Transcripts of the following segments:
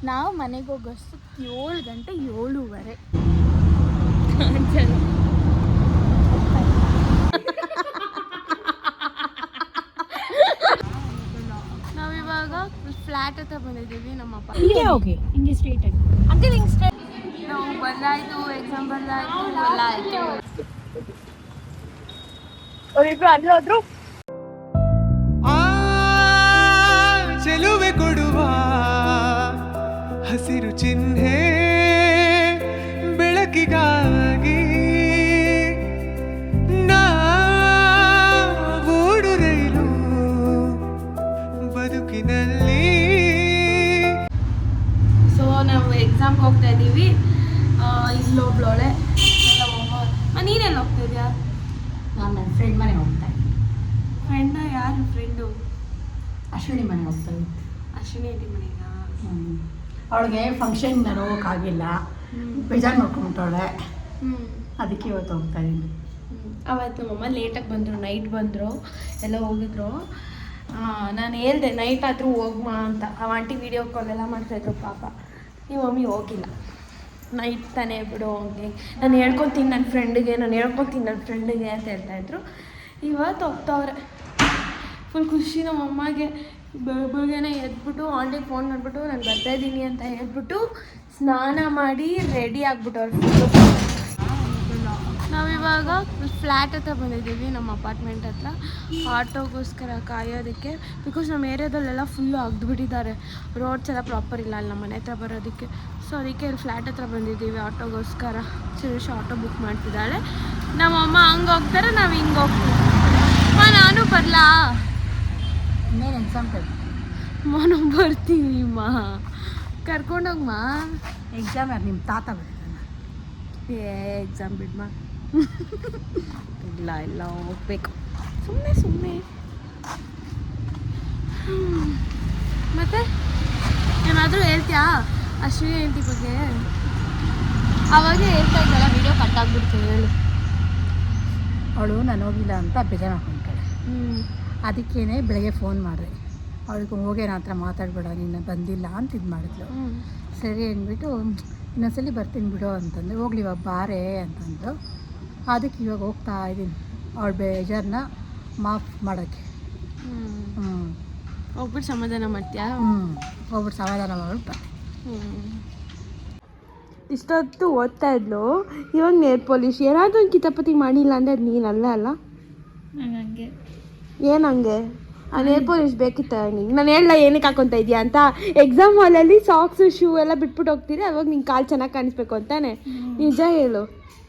ನಾವು ಮನೆಗೆ ಹೋಗೋಷ್ಟಕ್ಕೆ 7 ಗಂಟೆ 7:15. ನಾವಿವಾಗ ಫ್ಲ್ಯಾಟ್ ಹತ್ರ ಬಂದಿದ್ದೀವಿ. ನಮ್ಮ ಅಪ್ಪ ಹಿಂಗೆ ಸ್ಟ್ರೈಟ್ ಆಗಿ ಅಂಕಲ್ ಹಿಂಗೆ ಸ್ಟ್ರೈಟ್. ನಾವು ಬಂದಾಯ್ತು, ಎಕ್ಸಾಮ್ ಬಂದಾಯ್ತು, ಎಲ್ಲ ಆಯಿತು. ಅವರಿಬ್ರು ಅಲ್ಲೋದ್ರು. ಚೆಲುವೆ ಕೊಡುವ ಹಸಿರು ಚಿಹ್ನೆ ಬೆಳಕಿಗಾಗಿ ನಾವೋಡು ರೈಲು ಬದುಕಿನಲ್ಲಿ. ಸೊ ನಾವು ಎಕ್ಸಾಮ್ಗೆ ಹೋಗ್ತಾ ಇದ್ದೀವಿ. ಇಲ್ಲೊಬ್ಳೋಳೆ ನೀನೆಲ್ಲ ಹೋಗ್ತಾ ಇದೆಯಾ? ನಾನು ನನ್ನ ಫ್ರೆಂಡ್ ಮನೆಗೆ ಹೋಗ್ತಾ ಇದ್ದೆ. ಫ್ರೆಂಡ? ಯಾರು ಫ್ರೆಂಡು? ಅಶ್ವಿನಿ ಮನೆಗೆ ಹೋಗ್ತಾ ಇದ್ದೆ. ಅಶ್ವಿನಿ ಆಂಟಿ ಮನೆಗ? ಅವಳಿಗೆ ಫಂಕ್ಷನ್ ಹೋಗೋಕ್ಕಾಗಿಲ್ಲ, ಬೇಜಾರು ಮಾಡ್ಕೊಂಬಿಟ್ಟವಳೆ. ಅದಕ್ಕೆ ಇವತ್ತು ಹೋಗ್ತಾ ಇದ್ದೀನಿ. ಅವತ್ತು ನಮ್ಮಮ್ಮ ಲೇಟಾಗಿ ಬಂದರು, ನೈಟ್ ಬಂದರು, ಎಲ್ಲ ಹೋಗಿದ್ರು. ನಾನು ಹೇಳ್ದೆ ನೈಟ್ ಆದರೂ ಹೋಗ್ಮ ಅಂತ. ಆ ಆಂಟಿ ವೀಡಿಯೋ ಕಾಲೆಲ್ಲ ಮಾಡ್ತಾಯಿದ್ರು ಪಾಪ. ಈ ಮಮ್ಮಿ ಹೋಗಿಲ್ಲ, ನೈಟ್ ತಾನೇ ಬಿಡು ಹೋಗಿ, ನಾನು ಹೇಳ್ಕೊತೀನಿ ನನ್ನ ಫ್ರೆಂಡಿಗೆ ಅಂತ ಹೇಳ್ತಾಯಿದ್ರು. ಇವತ್ತು ಹೋಗ್ತಾವ್ರೆ. ಫುಲ್ ಖುಷಿ ನಮ್ಮಮ್ಮಗೆ. ಬೆಳಗ್ಗೆನೇ ಎದ್ಬಿಟ್ಟು ಆಂಟಿಗೆ ಫೋನ್ ಮಾಡಿಬಿಟ್ಟು ನಾನು ಬರ್ತಾಯಿದ್ದೀನಿ ಅಂತ ಹೇಳ್ಬಿಟ್ಟು ಸ್ನಾನ ಮಾಡಿ ರೆಡಿ ಆಗ್ಬಿಟ್ಟವ್ರು. ನಾವಿವಾಗ ಫ್ಲ್ಯಾಟ್ ಹತ್ರ ಬಂದಿದ್ದೀವಿ, ನಮ್ಮ ಅಪಾರ್ಟ್ಮೆಂಟ್ ಹತ್ರ. ಆಟೋಗೋಸ್ಕರ ಕಾಯೋದಕ್ಕೆ. ಬಿಕಾಸ್ ನಮ್ಮ ಏರಿಯಾದಲ್ಲೆಲ್ಲ ಫುಲ್ಲು ಅಗ್ದುಬಿಟ್ಟಿದ್ದಾರೆ. ರೋಡ್ಸ್ ಎಲ್ಲ ಪ್ರಾಪರ್ ಇಲ್ಲ ಅಲ್ಲಿ ನಮ್ಮ ಮನೆ ಹತ್ರ ಬರೋದಕ್ಕೆ. ಸೊ ಅದಕ್ಕೆ ಇಲ್ಲಿ ಫ್ಲ್ಯಾಟ್ ಹತ್ರ ಬಂದಿದ್ದೀವಿ ಆಟೋಗೋಸ್ಕರ. ಸುರೇಶ್ ಆಟೋ ಬುಕ್ ಮಾಡ್ತಿದ್ದಾಳೆ. ನಮ್ಮಮ್ಮ ಹಂಗೆ ಹೋಗ್ತಾರೆ, ನಾವು ಹಿಂಗೆ ಹೋಗ್ತೀವಿ. ನಾನು ಬರಲಾ? ಇನ್ನೇನು ಎಕ್ಸಾಮ್ ಟೈಮ್ ನಾವು ಬರ್ತೀವಿ ಕರ್ಕೊಂಡೋಗಮ್ಮ. ಎಕ್ಸಾಮ್ ಯಾರು ನಿಮ್ಮ ತಾತ ಬರ್ತಾನೆ? ಎಕ್ಸಾಮ್ ಬಿಡ್ಮ. ಇಲ್ಲ ಹೋಗ್ಬೇಕು ಸುಮ್ಮನೆ. ಮತ್ತೆ ಏನಾದರೂ ಹೇಳ್ತೀಯಾ ಅಶ್ವಿನಿ ಆಂಟಿ ಬಗ್ಗೆ? ಅವಾಗೇ ಹೇಳ್ತಾ ಇದ್ದಲ್ಲ, ವೀಡಿಯೋ ಕಟ್ ಆಗ್ಬಿಡ್ತೀವಿ. ಹೇಳು. ಅವಳು ನಾನು ಹೋಗಿಲ್ಲ ಅಂತ ಬೇಜಾರು ಮಾಡ್ಕೊಂತಾಳೆ. ಅದಕ್ಕೇನೆ ಬೆಳಗ್ಗೆ ಫೋನ್ ಮಾಡಿದೆ. ಅವಳಿಗೆ ಹೋಗೇನ ಹತ್ರ ಮಾತಾಡಬೇಡ, ನೀನು ಬಂದಿಲ್ಲ ಅಂತ ಇದು ಮಾಡಿದ್ಲು. ಸರಿ ಅಂದ್ಬಿಟ್ಟು ಇನ್ನೊಂದ್ಸಲಿ ಬರ್ತೀನಿ ಬಿಡು ಅಂತಂದು, ಹೋಗ್ಲಿ ಇವಾಗ ಬಾರೆ ಅಂತಂದು. ಅದಕ್ಕೆ ಇವಾಗ ಹೋಗ್ತಾ ಇದ್ದೀನಿ ಅವಳ ಬೇಜಾರನ್ನ ಮಾಫ್ ಮಾಡೋಕ್ಕೆ. ಹೋಗ್ಬಿಟ್ಟು ಸಮಾಧಾನ ಮಾಡ್ತೀಯಾ? ಹೋಗ್ಬಿಟ್ಟು ಸಮಾಧಾನ ಮಾಡ್ಬಿಟ್ಟು. ಇಷ್ಟೊತ್ತು ಓದ್ತಾ ಇದ್ಲು, ಇವಾಗ ನೇಲ್ ಪಾಲಿಶ್. ಏನಾದರೂ ಒಂದು ಕಿತಾಪತಿ ಮಾಡಿಲ್ಲ ಅಂದರೆ ಅದು ನೀನಲ್ಲ ಅಲ್ಲ? ಹಂಗೆ ಏನಂಗೆ? ಆ ನೇಲ್ ಪಾಲಿಶ್ ಬೇಕಿತ್ತ ನಿಂಗೆ? ನಾನು ಹೇಳಲ್ಲ ಏನಕ್ಕೆ ಹಾಕೊತಾ ಇದೆಯಾ ಅಂತ. ಎಕ್ಸಾಮ್ ಹಾಲಲ್ಲಿ ಸಾಕ್ಸು ಶೂ ಎಲ್ಲ ಬಿಟ್ಬಿಟ್ಟು ಹೋಗ್ತೀರಿ, ಅವಾಗ ನಿಂಗೆ ಕಾಲು ಚೆನ್ನಾಗಿ ಕಾಣಿಸ್ಬೇಕು ಅಂತಾನೆ. ನಿಜ ಹೇಳು.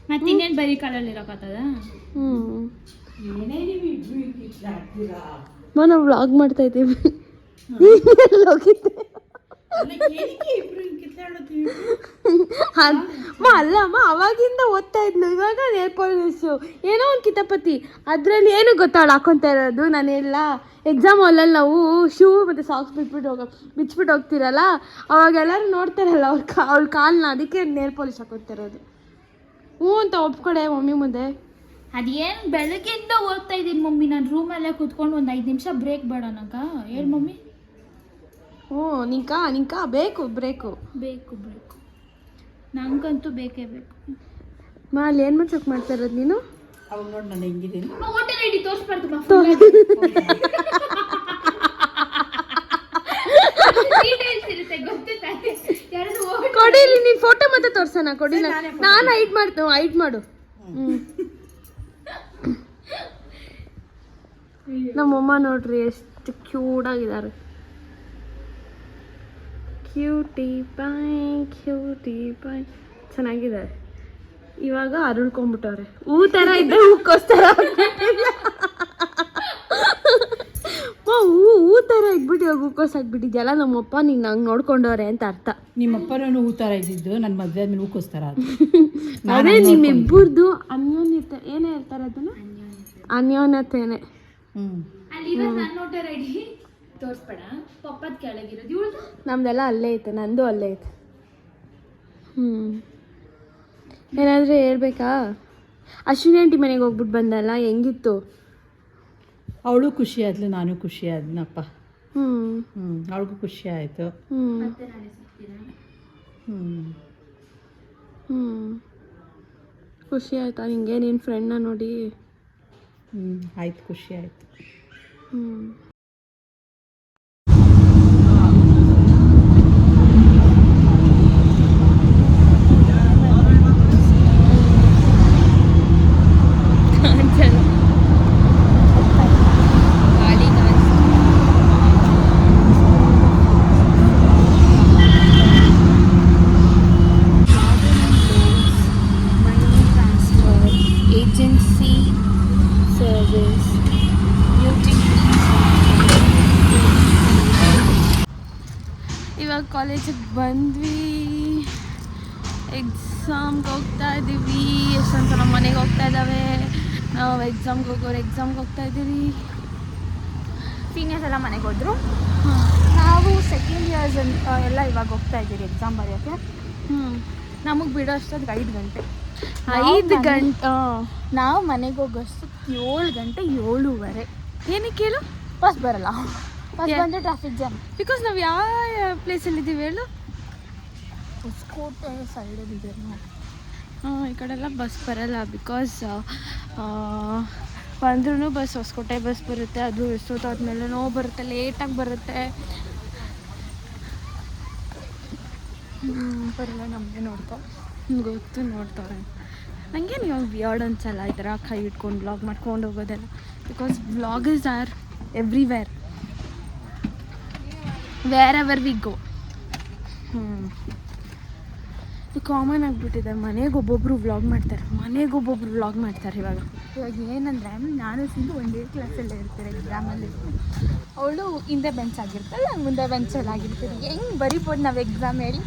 ಮತ್ತೆ ಇನ್ನೇನು ಬರೀ ಕಾಲಲ್ಲಿ ಇರೋಕ್ಕತ್ತದ? ನಾವು ವ್ಲಾಗ್ ಮಾಡ್ತಾ ಇದ್ದೀವಿ. ಹೋಗಿದ್ದೆ ಅಲ್ಲಮ್ಮ, ಅವಾಗಿಂದ ಓದ್ತಾ ಇದ್ಲು. ಇವಾಗ ನೇಲ್ ಪಾಲಿಶು ಏನೋ ಒಂದು ಕಿತಾಪತಿ, ಅದರಲ್ಲಿ ಏನು ಗೊತ್ತಾಳ ಹಾಕೊತಾ ಇರೋದು. ನಾನು ಎಲ್ಲ ಎಕ್ಸಾಮ್ ಹಾಲಲ್ಲಿ ನಾವು ಶೂ ಮತ್ತು ಸಾಕ್ಸ್ ಬಿಚ್ಬಿಟ್ಟು ಹೋಗ್ತಿರಲ್ಲ, ಅವಾಗೆಲ್ಲರೂ ನೋಡ್ತಾರಲ್ಲ ಅವ್ಳ ಕಾಲನ್ನ. ಅದಕ್ಕೆ ನೇಲ್ ಪಾಲಿಶ್ ಹಾಕೊತಾ ಇರೋದು. ಹ್ಞೂ ಅಂತ ಒಪ್ಕೊಡೆ ಮಮ್ಮಿ ಮುಂದೆ. ಅದೇನು ಬೆಳಗ್ಗೆಯಿಂದ ಓದ್ತಾ ಇದ್ದೀನಿ ಮಮ್ಮಿ. ನಾನು ರೂಮಲ್ಲೇ ಕೂತ್ಕೊಂಡು ಒಂದು 5 ನಿಮಿಷ ಬ್ರೇಕ್ ಬೇಡನಕ್ಕ? ಹೇಳು ಮಮ್ಮಿ. ಹ್ಞೂ ನಿಂಕ ಬೇಕು ಬ್ರೇಕು. ಬೇಕು ನಂಗಂತೂ ಬೇಕೇ ಬೇಕು. ಅಲ್ಲಿ ಏನು ಮಾಡ್ಸಕ್ಕೆ ಮಾಡ್ತಾ ಇರೋದು ನೀನು? ಅವಾಗ ನೋಡಿ ನಾನು ಹೆಂಗಿದ್ದೀನಿ. Hotel ID ತೋರಿಸ್ಬಾರ್ದು. ಕೊಡಿಲಿ, ನೀನು ಫೋಟೋ ಮತ್ತೆ ತೋರ್ಸೋಣ. ಕೊಡಿ, ನಾನು ಹೈಡ್ ಮಾಡು. ನಮ್ಮಮ್ಮ ನೋಡ್ರಿ ಎಷ್ಟು ಕ್ಯೂಟಾಗಿದ್ದಾರೆ. ಕ್ಯೂಟಿ ಬಾಯ್ ಚೆನ್ನಾಗಿದ್ದಾರೆ. ಇವಾಗ ಅರಳ್ಕೊಂಡ್ಬಿಟ್ಟವ್ರೆ. ಹೂ ಥರ ಇದ್ದೆ, ಹೂಕೋಸ್ಕರ ಹೂ ಥರ ಇದ್ಬಿಟ್ಟು ಇವಾಗ ಹೂಕೋಸ್ ಆಗ್ಬಿಟ್ಟಿದ್ಯಲ್ಲ. ನಮ್ಮಪ್ಪ ನೀನು ಹಂಗೆ ನೋಡ್ಕೊಂಡವ್ರೆ ಅಂತ ಅರ್ಥ. ನಿಮ್ಮಪ್ಪನೂ ಹೂ ಥರ ಇದ್ದಿದ್ದು, ನನ್ನ ಮದುವೆ ಆದ್ಮೇಲೆ ಹೂಕೋಸ್ಕರ. ಅದೇ ನಿಮ್ಮಿಬ್ಬರದು ಅನ್ಯೋನ್ಯತೆ ಏನೇ ಹೇಳ್ತಾರೆ ಅದನ್ನು, ಅನ್ಯೋನ್ಯತೆನೆ. ತೋರಿಸ್ಬೇಡ, ಪಪ್ಪದ ಕೆಳಗಿರೋದು ಇವಳು. ನಮ್ದೆಲ್ಲ ಅಲ್ಲೇ ಐತೆ, ನಂದು ಅಲ್ಲೇ ಐತೆ. ಏನಾದರೂ ಹೇಳ್ಬೇಕಾ? ಅಶ್ವಿನಿ ಆಂಟಿ ಮನೆಗೆ ಹೋಗ್ಬಿಟ್ಟು ಬಂದಲ್ಲ, ಹೆಂಗಿತ್ತು? ಅವಳು ಖುಷಿ ಆದ್ಲು, ನಾನು ಖುಷಿ ಆದ್ನಪ್ಪ. ಅವಳಿಗೂ ಖುಷಿ ಆಯಿತು. ಖುಷಿ ಆಯ್ತಾ ನಿಂಗೆ ನಿನ್ನ ಫ್ರೆಂಡ್ನ ನೋಡಿ? ಆಯ್ತು, ಖುಷಿ ಆಯಿತು. ಏಜೆನ್ಸಿ ಸರ್ವಿಸ್, ಇವಾಗ ಕಾಲೇಜಿಗೆ ಬಂದ್ವಿ, ಎಕ್ಸಾಮ್ಗೆ ಹೋಗ್ತಾ ಇದ್ದೀವಿ. ಎಷ್ಟೊಂದು ಸಲ ಮನೆಗೆ ಹೋಗ್ತಾ ಇದ್ದಾವೆ. ನಾವು ಎಕ್ಸಾಮ್ಗೆ ಹೋಗೋರು ಎಕ್ಸಾಮ್ಗೆ ಹೋಗ್ತಾ ಇದ್ದೀವಿ. ಸೀನಿಯರ್ಸ್ ಎಲ್ಲ ಮನೆಗೆ ಹೋದ್ರು. ನಾವು ಸೆಕೆಂಡ್ ಇಯರ್ಸ್ ಎಲ್ಲ ಇವಾಗ ಹೋಗ್ತಾ ಇದ್ದೀವಿ ಎಕ್ಸಾಮ್ ಬರೆಯೋಕ್ಕೆ. ನಮಗೆ ಬಿಡೋ ಅಷ್ಟೊತ್ತಿಗೆ 5 ಗಂಟೆ. ನಾವು 5 ಗಂಟೆ ನಾವು ಮನೆಗೆ ಹೋಗೋಷ್ಟಕ್ಕೆ 7 ಗಂಟೆ 7:30. ಏನಕ್ಕೆ ಹೇಳು? ಬಸ್ ಬರಲ್ಲ. ಬಸ್ ಬಂದರೆ ಟ್ರಾಫಿಕ್ ಜಾಮ್. ಬಿಕಾಸ್ ನಾವು ಯಾವ ಪ್ಲೇಸಲ್ಲಿ ಇದ್ದೀವಿ ಹೇಳು? ಹೊಸಕೋಟೆ ಸೈಡಲ್ಲಿದೆ ನಾವು. ಈ ಕಡೆಲ್ಲ ಬಸ್ ಬರಲ್ಲ. ಬಿಕಾಸ್ ಬಂದ್ರೂ ಬಸ್ ಹೊಸಕೋಟೆ ಬಸ್ ಬರುತ್ತೆ. ಅದು ಎಷ್ಟೊತ್ತಾದ್ಮೇಲೆ ಬರುತ್ತೆ, ಲೇಟಾಗಿ ಬರುತ್ತೆ. ಬರಲ್ಲ, ನಮಗೆ ಗೊತ್ತು, ನೋಡ್ತಾರೆ. ನನಗೆ ನೀವು ವಿಯರ್ಡ್ ಅನ್ಸಲ್ಲ ಈ ಥರ ಕೈ ಇಟ್ಕೊಂಡು ವ್ಲಾಗ್ ಮಾಡ್ಕೊಂಡು ಹೋಗೋದೆಲ್ಲ. Because vloggers are everywhere, wherever we go. ಇದು ಕಾಮನ್ ಆಗಿಬಿಟ್ಟಿದೆ. ಮನೆಗೆ ಒಬ್ಬೊಬ್ಬರು ವ್ಲಾಗ್ ಮಾಡ್ತಾರೆ ಇವಾಗ. ಏನಂದರೆ ನಾನು ಸಿಂಧು ಒಂದೇ ಕ್ಲಾಸಲ್ಲೇ ಇರ್ತಾರೆ ಎಕ್ಸಾಮಲ್ಲಿ. ಅವಳು ಹಿಂದೆ ಬೆಂಚ್ ಆಗಿರ್ತಾಳೆ, ನಾನು ಮುಂದೆ ಬೆಂಚಲ್ಲಿ ಆಗಿರ್ತೀನಿ. ಹೆಂಗೆ ಬರಿಬೋದು ನಾವು ಎಕ್ಸಾಮ್ ಹೇಳಿ?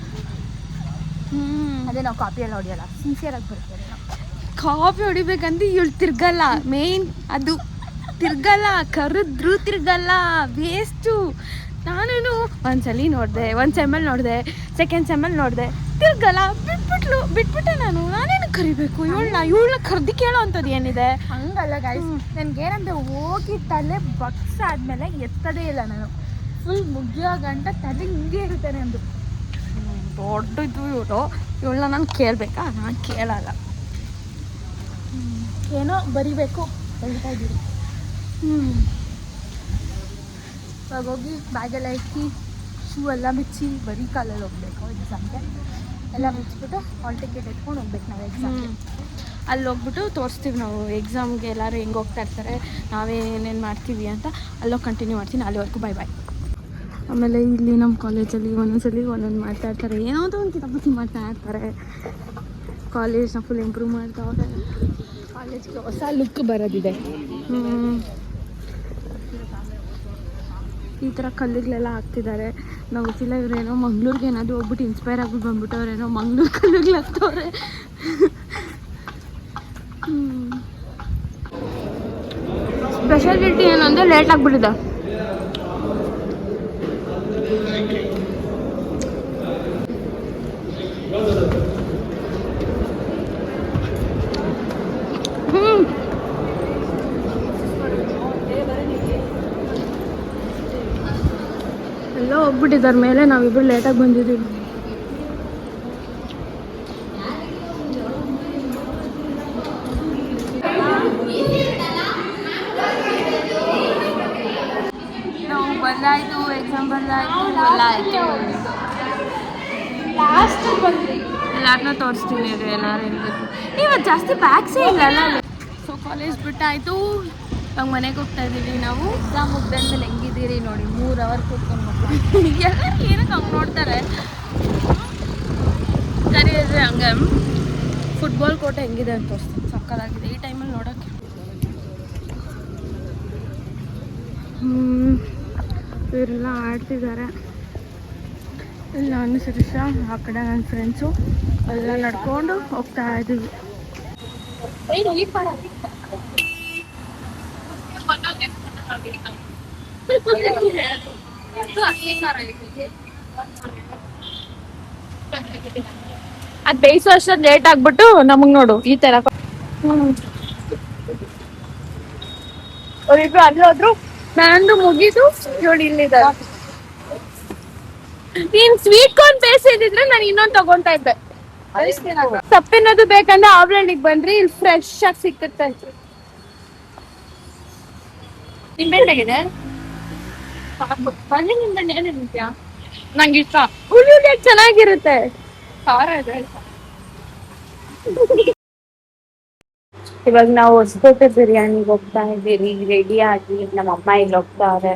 ಅದೇ ನಾವು ಕಾಪಿಯಲ್ಲಿ ಹೊಡೆಯಲ್ಲ, ಸಿನ್ಸಿಯರಾಗಿ ಬರ್ತಾರೆ ನಾವು. ಕಾಪಿ ಹೊಡಿಬೇಕಂದ್ರೆ ಇವಳು ತಿರ್ಗಲ್ಲ. ಮೇನ್ ಅದು ತಿರ್ಗಲ್ಲ, ಕರೆದ್ರೂ ತಿರ್ಗಲ್ಲ, ವೇಸ್ಟು. ನಾನು ಒಂದ್ಸಲಿ ನೋಡಿದೆ, ಒಂದು ಸೆಮ್ಮಲ್ಲಿ ನೋಡಿದೆ, ಸೆಕೆಂಡ್ ಸೆಮ್ಮಲ್ಲಿ ನೋಡಿದೆ, ತಿರ್ಗಲ್ಲ, ಬಿಟ್ಬಿಟ್ಟೆ. ನಾನೇನು ಕರಿಬೇಕು ಇವಳನ್ನ ಕರ್ದು ಕೇಳೋ ಅಂಥದ್ದು ಏನಿದೆ? ಹಂಗಲ್ಲ ಗೈಸ್, ನನಗೇನಂದ್ರೆ ಹೋಗಿ ತಲೆ ಬಗ್ಸ್ ಆದಮೇಲೆ ಎತ್ತದೇ ಇಲ್ಲ ನಾನು. ಫುಲ್ ಮುಗಿಯೋ ಗಂಟ ತಲೆ ಹಿಂಗೆ ಇರುತ್ತೆ ನಂದು. ದೊಡ್ಡದು ಇವಳನ್ನ ನಾನು ಕೇಳಬೇಕಾ? ನಾನು ಕೇಳಲ್ಲ. ಏನೋ ಬರಿಬೇಕು, ಬರಿತಾ ಇದ್ದೀವಿ. ಇವಾಗ ಹೋಗಿ ಬ್ಯಾಗೆಲ್ಲ ಇಕ್ಕಿ ಶೂ ಎಲ್ಲ ಬಿಚ್ಚಿ ಬರೀ ಕಾಲಲ್ಲಿ ಹೋಗ್ಬೇಕು ಎಕ್ಸಾಮ್ಗೆ. ಎಲ್ಲ ಮುಚ್ಚಿಬಿಟ್ಟು ಹಾಲ್ ಟಿಕೆಟ್ ಎತ್ಕೊಂಡು ಹೋಗ್ಬೇಕು ನಾವು ಎಕ್ಸಾಮ್ಗೆ. ಅಲ್ಲಿ ಹೋಗ್ಬಿಟ್ಟು ತೋರಿಸ್ತೀವಿ ನಾವು ಎಕ್ಸಾಮ್ಗೆ ಎಲ್ಲರೂ ಹೆಂಗೆ ಹೋಗ್ತಾ ಇರ್ತಾರೆ, ನಾವೇನೇನು ಮಾಡ್ತೀವಿ ಅಂತ. ಅಲ್ಲೋಗಿ ಕಂಟಿನ್ಯೂ ಮಾಡ್ತೀನಿ. ಅಲ್ಲಿವರೆಗೂ ಬಾಯ್. ಆಮೇಲೆ ಇಲ್ಲಿ ನಮ್ಮ ಕಾಲೇಜಲ್ಲಿ ಒಂದೊಂದ್ಸಲಿ ಒಂದೊಂದು ಮಾಡ್ತಾ ಇರ್ತಾರೆ, ಏನೋ ಒಂದು ಕಿತಾಪತಿ ಮಾಡ್ತಾ ಇರ್ತಾರೆ. ಕಾಲೇಜ್ನ ಫುಲ್ ಇಂಪ್ರೂವ್ ಮಾಡ್ತಾವ್ರೆ. ಕಾಲೇಜ್ಗೆ ಹೊಸ ಲುಕ್ ಬರೋದಿದೆ. ಈ ಥರ ಕಲ್ಲುಗಳೆಲ್ಲ ಹಾಕ್ತಿದ್ದಾರೆ. ನಾವು ಗೊತ್ತಿಲ್ಲ, ಇವರೇನೋ ಮಂಗ್ಳೂರಿಗೆ ಏನಾದರೂ ಹೋಗ್ಬಿಟ್ಟು ಇನ್ಸ್ಪೈರ್ ಆಗ್ಬಿಟ್ಟು ಬಂದ್ಬಿಟ್ಟವ್ರೇನೋ ಮಂಗ್ಳೂರು ಕಲ್ಲುಗಳು ಹಾಕ್ತವ್ರೆ. ಸ್ಪೆಷಾಲಿಟಿ ಏನು ಅಂದರೆ ಲೇಟ್ ಆಗಿಬಿಟ್ಟಿದೆ. ಎಲ್ಲ ಹೋಗ್ಬಿಟ್ಟಿದ್ದಾರೆ ಮೇಲೆ, ನಾವಿಬ್ಬರು ಲೇಟಾಗಿ ಬಂದಿದ್ದೀವಿ. ನಾವು ಬಂದಾಯಿತು, ಎಕ್ಸಾಮ್ ಬಂದಾಯಿತು, ಎಲ್ಲ ಆಯಿತು. ಲಾಸ್ಟಿಗೆ ಬಂದ್ರಿ. ಎಲ್ಲಾರನ್ನೂ ತೋರಿಸ್ತೀನಿ ಅದು ಏನಾರು ಇರಬೇಕು. ಇವತ್ತು ಜಾಸ್ತಿ ಬ್ಯಾಗ್ಸೇ ಇಲ್ಲ. ಸೊ ಕಾಲೇಜ್ ಬಿಟ್ಟಾಯಿತು, ಇವಾಗ ಮನೆಗೆ ಹೋಗ್ತಾ ಇದ್ದೀವಿ ನಾವು. ಎಕ್ಸಾಮ್ ಮುಗ್ದಾದ್ಮೇಲೆ ಹೆಂಗಿದ್ದೀರಿ ನೋಡಿ, 3 ಅವರ್ ಕೂತ್ಕೊಂಡು ಎಲ್ಲರೂ ಏನಕ್ಕೆ ಹಂಗೆ ನೋಡ್ತಾರೆ? ಕರೀದ್ರೆ ಹಂಗೆ ಫುಟ್ಬಾಲ್ ಕೋಟೆ ಹೆಂಗಿದೆ ಅಂತ ತೋರಿಸ್ತೀನಿ. ಸಕ್ಕತ್ತಾಗಿದೆ ಈ ಟೈಮಲ್ಲಿ ನೋಡೋಕ್ಕೆ. ಇವರೆಲ್ಲ ಆಡ್ತಿದ್ದಾರೆ. ಇಲ್ಲಿ ನಾನು ಶಿರೀಷ, ಆ ಕಡೆ ನನ್ನ ಫ್ರೆಂಡ್ಸು ಎಲ್ಲ ನಡ್ಕೊಂಡು ಹೋಗ್ತಾ ಇದ್ದೀವಿ. ಅದು ಬೇಯಿಸೋ ಅಷ್ಟೊಂದು ಲೇಟ್ ಆಗ್ಬಿಟ್ಟು ನಮಗ್ ನೋಡು ಈ ತರ ಅವ್ರಿಬ್ರು ಅಲ್ಲಿ ಹೋದ್ರು. ನಂದು ಮುಗಿದು ನೋಡಿ ಇಲ್ಲಿದ್ದಾರೆ. ನೀನ್ ಸ್ವೀಟ್ ಕಾರ್ನ್ ಬೇಯಿಸಿದ್ರೆ ನಾನು ಇನ್ನೊಂದು ತಗೊಂತಾ ಇದ್ದೆ. ಸೊಪ್ಪಿನದು ಬೇಕಂದ್ರೆ ಆವ್ಲಳ್ಳಿಗೆ ಬಂದ್ರಿ, ಇಲ್ಲಿ ಫ್ರೆಶ್ ಆಗಿ ಸಿಕ್ಕುತ್ತೆ. ನಿಂಬೆಹಣ್ಣಾಗಿದೆ ಬನ್ನಿ, ನಿಂಬೆಹಣ್ಣು ಏನು ನಿಂತ್ಯಾ? ನಂಗೆ ಇಷ್ಟ. ಹುಳಿ ಚೆನ್ನಾಗಿರುತ್ತೆ, ಖಾರ ಇದೆ. ಇವಾಗ ನಾವು ಹೊಸಕೋಟೆ ಬಿರಿಯಾನಿಗೆ ಹೋಗ್ತಾ ಇದ್ದೀವಿ, ರೆಡಿ ಆಗಿ. ನಮ್ಮ ಅಮ್ಮ ಇಲ್ಲಿ ಹೋಗ್ತಾರೆ.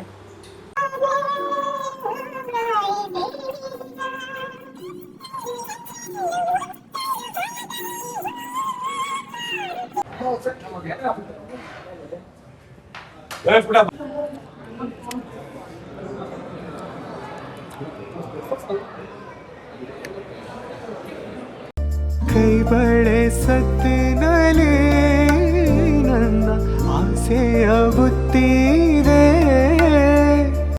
ಕೈ ಬಳೆ ಸತ್ತಿನ